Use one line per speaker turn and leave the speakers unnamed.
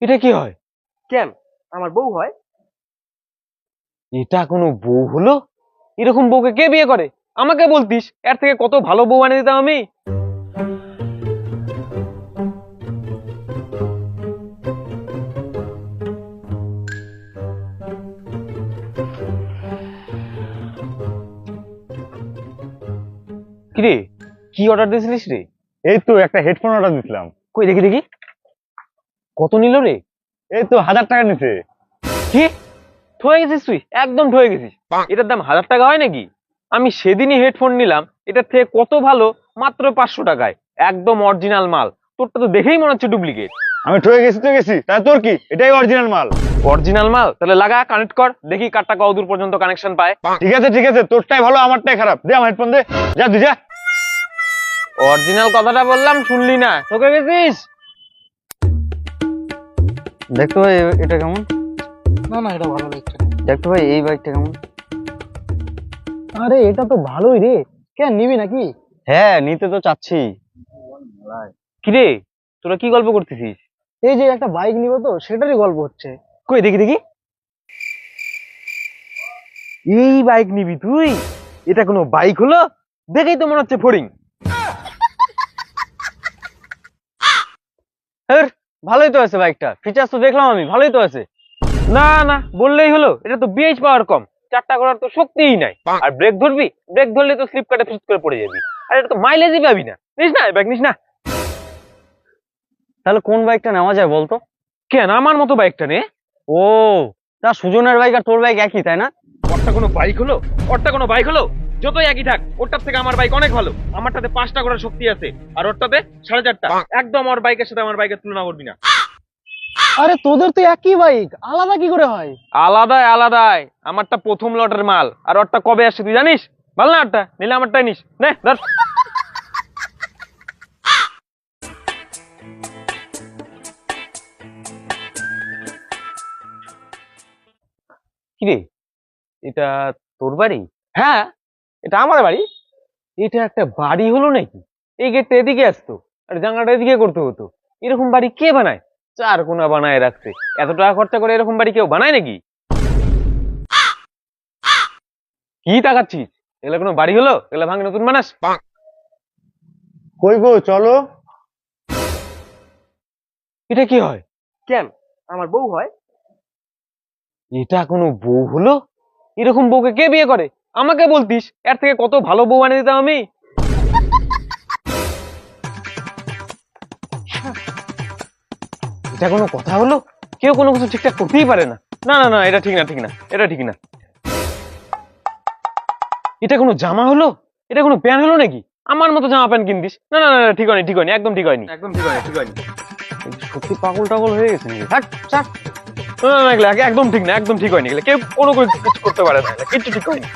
এটা কি হয়?
কেন আমার বউ হয়?
এটা কোনো বউ হলো? এরকম বউকে কে বিয়ে করে? আমাকে বলতিস, এর থেকে কত ভালো বউ বানিয়ে দিতাম আমি। কিরে, কি অর্ডার দিয়েছিলিস রে?
এই তো একটা হেডফোন অর্ডার দিছিলাম।
কই দেখি দেখি, কত নিল রে?
এই তো 1000 টাকা নিছে।
কি, ঠয়ে গেছিস তুই, একদম ঠয়ে গেছিস। এটার দাম 1000 টাকা হয় নাকি? আমি সেদিনই হেডফোন নিলাম, এটার থেকে কত ভালো, মাত্র 500 টাকায়, একদম অরিজিনাল মাল। তোরটা তো দেখেই মনে হচ্ছে ডুপ্লিকেট।
আমি ঠকে গেছি তো গেছি, তাই তোর কি? এটাই অরিজিনাল মাল।
অরিজিনাল মাল? তাহলে লাগা, কানেক্ট কর, দেখি কারটা কতদূর পর্যন্ত কানেকশন পায়।
ঠিক আছে, তোরটাই ভালো আমারটাই খারাপ। দে আমার হেডফোন দে, যা তুই যা।
অরিজিনাল কথাটা বললাম, শুনলি না, ঠকে গেছিস।
দেখতো ভাই এটা কেমন?
না না, এটা ভালো লাগছে।
দেখতো ভাই এই বাইকটা কেমন?
আরে এটা তো ভালোই রে, কেন নিবি নাকি?
হ্যাঁ নিতে তো চাচ্ছি।
কিরে, তোরা কি গল্প করতেছিস?
এই যে একটা বাইক নিব, তো সেটারই গল্প হচ্ছে।
কই দেখি দেখি। এই বাইক নিবি তুই? এটা কোনো বাইক হলো? দেখেই তো মনে হচ্ছে ফড়িং।
হ্যাঁ ভালোই তো আছে বাইকটা, ফিচার্স তো দেখলাম আমি, ভালোই তো আছে।
না না, বললেই হলো, এটা তো বিএইচ পাওয়ার কম, চারটা করার তো শক্তিই নাই। আর ব্রেক ধরবি, ব্রেক ধরলে তো স্লিপ কাটে ফিট করে পড়ে যাবি। আর এটা তো মাইলেজই পাবি না। নিস না, বাইক নিস না।
তাহলে কোন বাইকটা নেওয়া যায় বলতো?
কেন, আমার মতো বাইকটা নে।
ও, তা সুজনের বাইক আর তোর বাইক একই তাই না?
ওরটা কোনো বাইক হলো? ওরটা কোনো বাইক হলো? যতই একই থাক, ওরটার থেকে আমার বাইক অনেক ভালো। আমারটাতে 5টা করার শক্তি আছে, আর ওরটাতে 4.5টা। একদম আমার বাইকের সাথে আমার বাইকের তুলনা করবি না।
আরে তোদের তো একই বাইক, আলাদা কি করে হয়?
আলাদাই আলাদাই, আমারটা প্রথম লটের মাল, আর ওরটা কবে আসছে তুই জানিস? বল না, ওরটা নিলে আমারটাই নিস, নে ধর। কিরে, এটা তোর বাড়ি?
হ্যাঁ, এটা আমার বাড়ি।
এটা একটা বাড়ি হলো নাকি? এই গেটটা এদিকে আসতো, আর জানলাটা এদিকে করতে হতো। এরকম বাড়ি কে বানায়? চার কোনা বানায় রাখছে। এত টাকা খরচা করে এরকম বাড়ি কেউ বানায় নাকি? কি তাকাচ্ছিস? এগুলো কোনো বাড়ি হলো? এগুলো ভাঙে নতুন বানাস।
কই গো, চলো।
এটা কি হয়?
কেন আমার বউ হয়?
এটা কোনো বউ হলো? এরকম বউকে কে বিয়ে করে? আমাকে বলতিস, এর থেকে কত ভালো বউ বানিয়ে দিতাম আমি। এটা কোনো কথা হলো? কেউ কোনো কিছু ঠিকঠাক করতেই পারে না। না না না, এটা ঠিক না, ঠিক না, এটা ঠিক না। এটা কোনো জামা হলো? এটা কোনো প্যান্ট হলো নাকি? আমার মতো জামা প্যান্ট কিনতিস? না না না, ঠিক হয়নি, ঠিক হয়নি, একদম ঠিক হয়নি, একদম ঠিক হয়নি, ঠিক হয়নি।
সত্যি পাগল টাগল হয়ে গেছে নাকি?
হাট, ছাড়। না না না, এগুলো একদম ঠিক না, একদম ঠিক হয়নি। এগুলো কেউ কোনো কিছু করতে পারে না, কিচ্ছু ঠিক হয়নি।